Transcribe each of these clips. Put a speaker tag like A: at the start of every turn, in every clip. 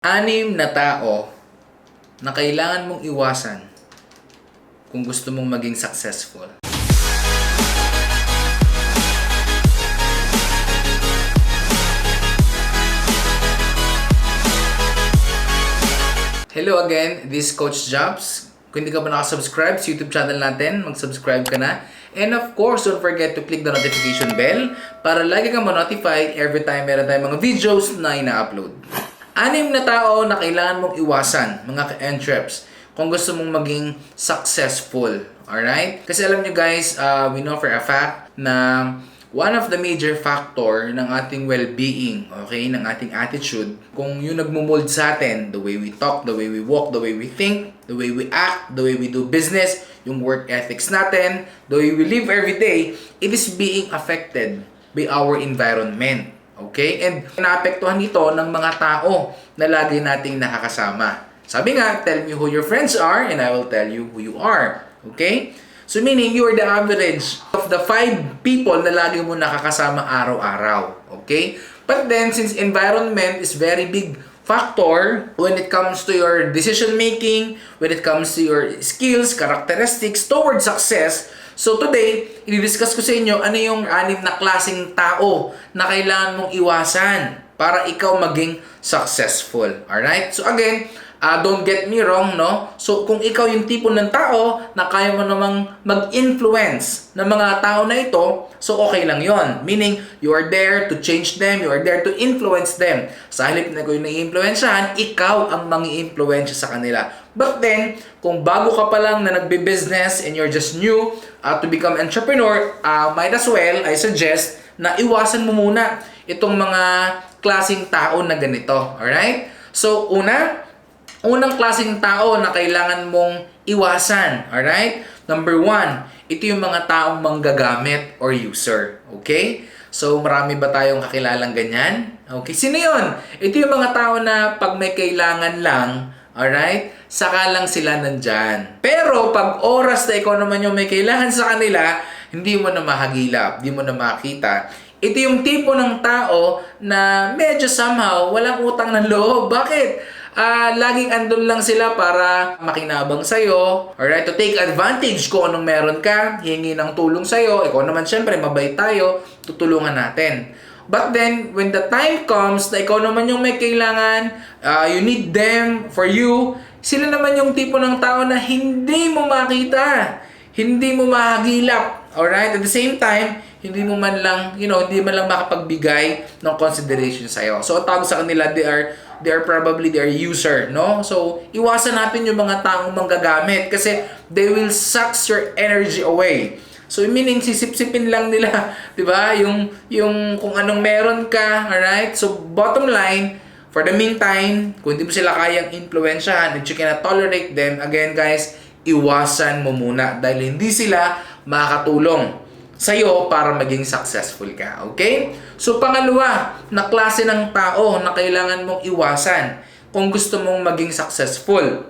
A: Anim na tao na kailangan mong iwasan kung gusto mong maging successful. Hello again, this is Coach Jobs. Kung hindi ka pa nakasubscribe sa YouTube channel natin, mag-subscribe ka na. And of course, don't forget to click the notification bell para lagi kang ma-notify every time meron tayong mga videos na ina-upload. Anim na tao na kailangan mong iwasan, mga ka-entreps, kung gusto mong maging successful. Alright? Kasi alam nyo guys, we know for a fact na one of the major factor ng ating well-being, okay, ng ating attitude, kung yung nagmumold sa atin, the way we talk, the way we walk, the way we think, the way we act, the way we do business, yung work ethics natin, the way we live every day, it is being affected by our environment. Okay? And naapektuhan nito ng mga tao na lagi nating nakakasama. Sabi nga, tell me who your friends are and I will tell you who you are. Okay? So meaning, you are the average of the 5 people na lagi mo nakakasama araw-araw. Okay? But then, since environment is very big factor when it comes to your decision making, when it comes to your skills, characteristics towards success, so today, i-discuss ko sa inyo ano yung 6 na klaseng tao na kailangan mong iwasan para ikaw maging successful. Alright? So again, don't get me wrong, no? So kung ikaw yung tipo ng tao na kaya mo namang mag-influence ng mga tao na ito, so okay lang yon. Meaning, you are there to change them, you are there to influence them. Sa halip na ko yung nai-influensyahan, ikaw ang mangi-influensya sa kanila. But then, kung bago ka pa lang na nagbe-business and you're just new to become entrepreneur, might as well, I suggest, na iwasan mo muna itong mga klaseng tao na ganito. Alright? So, unang klaseng tao na kailangan mong iwasan. Alright? Number 1, ito yung mga taong manggagamit or user. Okay? So, marami ba tayong kakilalang ganyan? Okay, sino yun? Ito yung mga tao na pag may kailangan lang, alright, saka lang sila nandyan. Pero, pag oras na ikaw naman yung may kailangan sa kanila, hindi mo na mahagilap, hindi mo na makita. Ito yung tipo ng tao na medyo somehow walang utang ng loob. Bakit? Laging andun lang sila para makinabang sa'yo, alright, to take advantage kung anong meron ka, hihingi ng tulong sa'yo. Ikaw naman syempre, mabait tayo, tutulungan natin. But then, when the time comes na ikaw naman yung may kailangan, you need them for you, sila naman yung tipo ng tao na hindi mo makita, hindi mo mahagilap, alright? At the same time, hindi mo man lang, hindi man lang makapagbigay ng consideration sa'yo. So, ang tawag sa kanila, they are probably their user, no? So, iwasan natin yung mga taong manggagamit kasi they will suck your energy away. So, meaning, sisip-sipin lang nila, di ba? Yung kung anong meron ka, alright? So, bottom line, for the meantime, kung hindi mo sila kayang influensyahan and you cannot tolerate them, again guys, iwasan mo muna dahil hindi sila makakatulong sa'yo para maging successful ka. Okay? So, pangalawa na klase ng tao na kailangan mong iwasan kung gusto mong maging successful.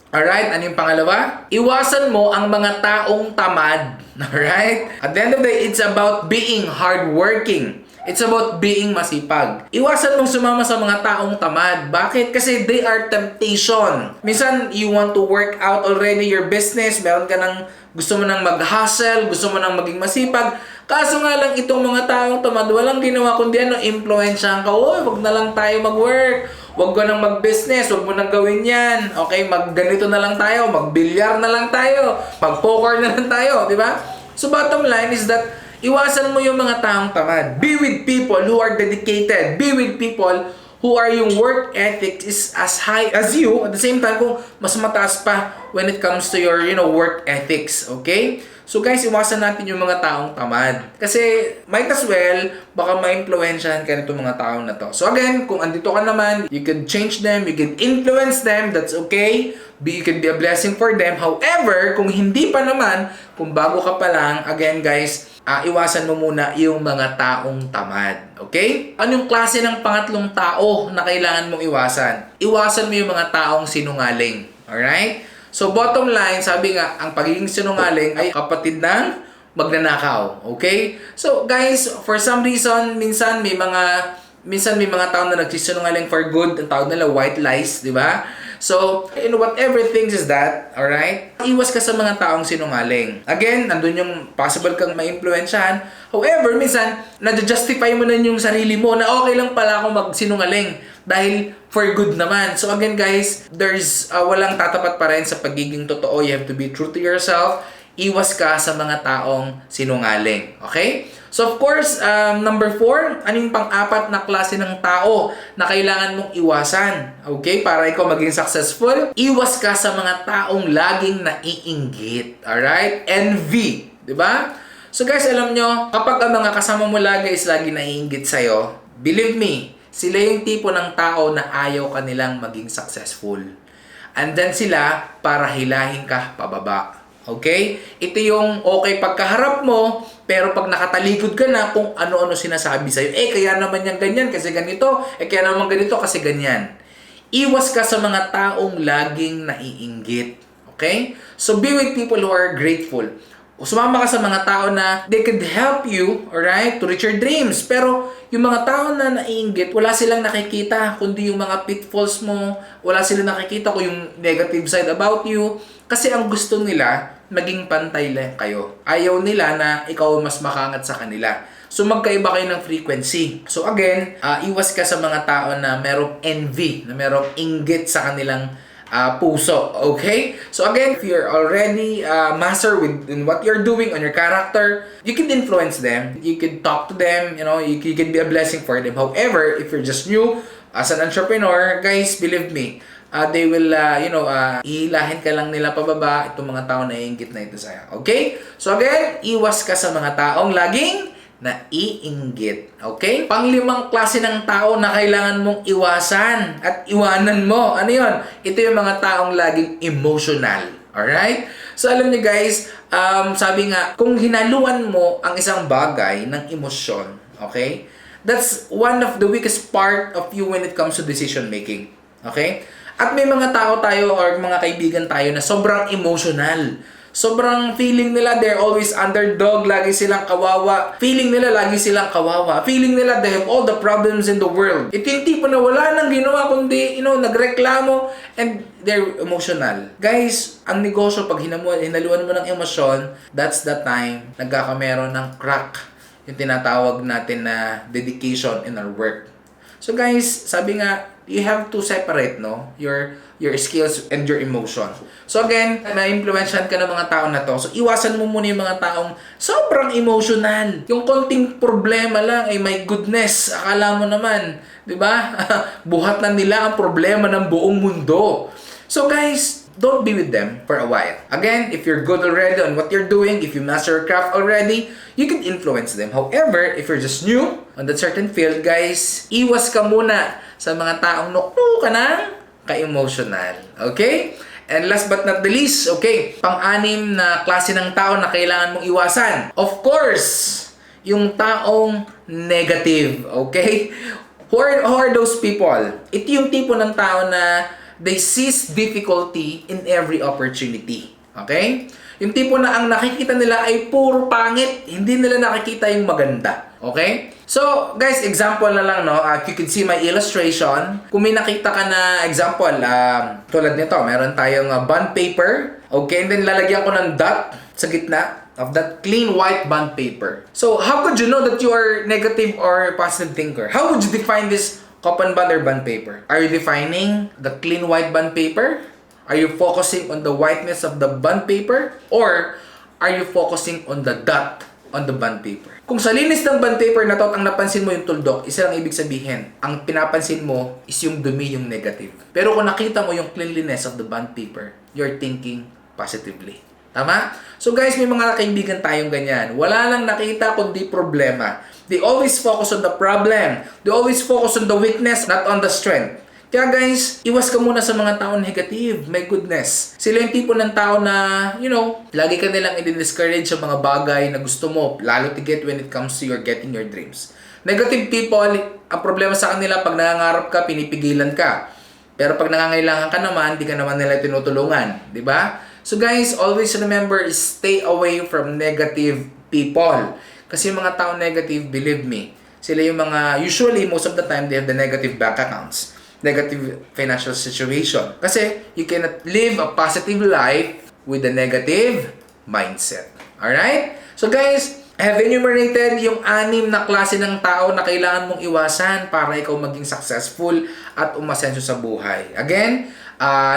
A: Alright? Ano yung pangalawa? Iwasan mo ang mga taong tamad. Alright? At the end of the day, it's about being hardworking. It's about being masipag. Iwasan mong sumama sa mga taong tamad. Bakit? Kasi they are temptation. Minsan, you want to work out already your business. Meron ka ng gusto mo nang mag-hustle, gusto mo nang maging masipag. Kaso nga lang itong mga taong tamad, walang ginawa kundi influensyahan ka. Oy, wag na lang tayo mag-work. Wag ko nang mag-business, wag mo nang gawin yan. Okay, magganito na lang tayo, magbilyar na lang tayo, mag-poker na lang tayo, di ba? So bottom line is that iwasan mo yung mga taong tamad. Be with people who are dedicated. Be with people who are yung work ethic is as high as you. At the same time, kung mas mataas pa when it comes to your, work ethics. Okay? So guys, iwasan natin yung mga taong tamad. Kasi might as well, baka ma-influensyahan ka nitong mga taong na to. So again, kung andito ka naman, you can change them, you can influence them, that's okay. You can be a blessing for them. However, kung hindi pa naman, kung bago ka pa lang, again guys, iwasan mo muna yung mga taong tamad. Okay? Anong klase ng pangatlong tao na kailangan mong iwasan? Iwasan mo yung mga taong sinungaling. Alright? So, bottom line, sabi nga, ang pagiging sinungaling ay kapatid ng magnanakaw. Okay? So, guys, for some reason, minsan may Minsan may mga tao na nagsisinungaling for good, ang tawag nila white lies, di ba? So, in whatever things is that, alright? Iwas ka sa mga taong sinungaling. Again, nandun yung possible kang ma-influensyahan. However, minsan, na-justify mo na yung sarili mo na okay lang pala akong magsinungaling dahil for good naman. So again guys, there's walang tatapat pa rin sa pagiging totoo. You have to be true to yourself. Iwas ka sa mga taong sinungaling. Okay? So of course, number 4, ano yung pang-apat na klase ng tao na kailangan mong iwasan? Okay? Para ikaw maging successful, iwas ka sa mga taong laging naiinggit. Alright? Envy. Diba? So guys, alam nyo, kapag ang mga kasama mo lagi is lagi naiinggit sa'yo, believe me, sila yung tipo ng tao na ayaw kanilang maging successful. And then sila para hilahin ka pababa. Okay? Ito yung okay pagkaharap mo, pero pag nakatalikod ka na kung ano-ano sinasabi sa'yo, kaya naman yan ganyan kasi ganito, kaya naman ganito kasi ganyan. Iwas ka sa mga taong laging naiinggit. Okay? So be with people who are grateful. Sumama ka sa mga tao na they could help you, alright, to reach your dreams. Pero yung mga tao na naiinggit, wala silang nakikita kundi yung mga pitfalls mo, wala silang nakikita kung yung negative side about you. Kasi ang gusto nila, maging pantay lang kayo. Ayaw nila na ikaw mas makangat sa kanila. So magkaiba kayo ng frequency. So again, iwas ka sa mga tao na merong envy, na merong inggit sa kanilang puso. Okay? So again, if you're already master in what you're doing on your character, you can influence them. You can talk to them. You know, you can be a blessing for them. However, if you're just new as an entrepreneur, guys, believe me, they will, ihilahin ka lang nila pababa itong mga tao na iinggit na ito sa'yo. Okay? So again, iwas ka sa mga taong laging naiinggit. Okay? Panglimang klase ng tao na kailangan mong iwasan at iwanan mo. Ano yun? Ito yung mga taong laging emotional. Alright? So alam niyo guys, sabi nga, kung hinaluan mo ang isang bagay ng emosyon, okay? That's one of the weakest part of you when it comes to decision making. Okay? At may mga tao tayo or mga kaibigan tayo na sobrang emotional. Sobrang feeling nila they're always underdog, lagi silang kawawa. Feeling nila lagi silang kawawa. Feeling nila they have all the problems in the world. Ito yung tipo na wala nang ginawa kundi, nagreklamo and they're emotional. Guys, ang negosyo pag hinaluan mo ng emosyon, that's the time nagkakameron ng crack. Yung tinatawag natin na dedication in our work. So guys, sabi nga, you have to separate your skills and your emotion. So again, na-influensyan ka ng mga tao na to. So iwasan mo muna yung mga taong sobrang emotional. Yung konting problema lang, my goodness, akala mo naman, 'di ba? Buhat na nila ang problema ng buong mundo. So guys, don't be with them for a while. Again, if you're good already on what you're doing, if you master your craft already, you can influence them. However, if you're just new on that certain field, guys, iwas ka muna sa mga taong nukno ka ng ka-emotional. Okay? And last but not the least, okay, pang-anim na klase ng tao na kailangan mong iwasan. Of course, yung taong negative. Okay? Who are those people? Ito yung tipo ng tao na they seize difficulty in every opportunity. Okay? Yung tipo na ang nakikita nila ay puro pangit, hindi nila nakikita yung maganda. Okay? So, guys, example na lang, no? You can see my illustration. Kung may nakita ka na example, tulad nito, meron tayong bond paper. Okay? And then, lalagyan ko ng dot sa gitna of that clean white bond paper. So, how could you know that you are negative or positive thinker? How would you define this coupon bond or bond paper? Are you defining the clean white bond paper? Are you focusing on the whiteness of the bond paper? Or are you focusing on the dot on the bond paper? Kung sa linis ng bond paper na to, ang napansin mo yung tuldok, isa lang ibig sabihin, ang pinapansin mo is yung dumi, yung negative. Pero kung nakita mo yung cleanliness of the bond paper, you're thinking positively. Tama? So guys, may mga kaibigan tayong ganyan. Wala lang nakita kundi problema. They always focus on the problem. They always focus on the weakness, not on the strength. Kaya guys, iwas ka muna sa mga tao negative. My goodness. Sila yung tipo ng tao na, lagi ka nilang i-discourage sa mga bagay na gusto mo, lalo tigit when it comes to your getting your dreams. Negative people, ang problema sa kanila, pag nangangarap ka, pinipigilan ka. Pero pag nangangailangan ka naman, di ka naman nila tinutulungan. Di ba? So guys, always remember, stay away from negative people. Kasi yung mga tao negative, believe me, Sila yung mga, usually, most of the time, they have the negative bank accounts, negative financial situation. Kasi, you cannot live a positive life with a negative mindset. Alright? So guys, I have enumerated yung 6 na klase ng tao na kailangan mong iwasan para ikaw maging successful at umasenso sa buhay. Again,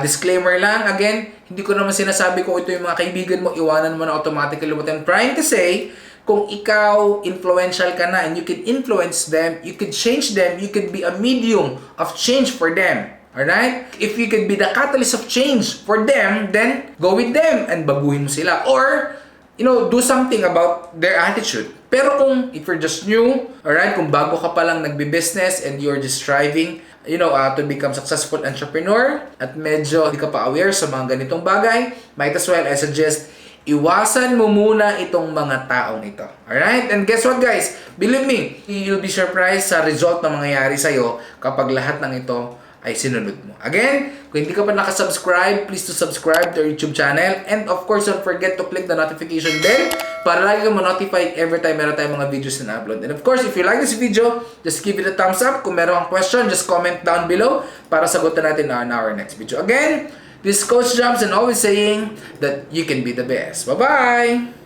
A: disclaimer lang, again, hindi ko naman sinasabi kung ito yung mga kaibigan mo, iwanan mo na automatically. What I'm trying to say, kung ikaw influential ka na and you can influence them, you could change them, you could be a medium of change for them. Alright? If you could be the catalyst of change for them, then go with them and baguhin mo sila. Or, do something about their attitude. Pero kung if you're just new, alright, kung bago ka pa lang nagbi-business and you're just striving, to become successful entrepreneur at medyo hindi ka pa aware sa mga ganitong bagay, might as well, I suggest, iwasan mo muna itong mga taong ito. Alright? And guess what guys? Believe me, you'll be surprised sa result na mangyayari sa'yo kapag lahat ng ito ay sinunod mo. Again, kung hindi ka pa nakasubscribe, please to subscribe to our YouTube channel. And of course, don't forget to click the notification bell para lagi ka ma-notify every time meron tayong mga videos na upload. And of course, if you like this video, just give it a thumbs up. Kung meron kang question, just comment down below para sagutin natin on our next video. Again, this is Coach Jumps and always saying that you can be the best. Bye-bye!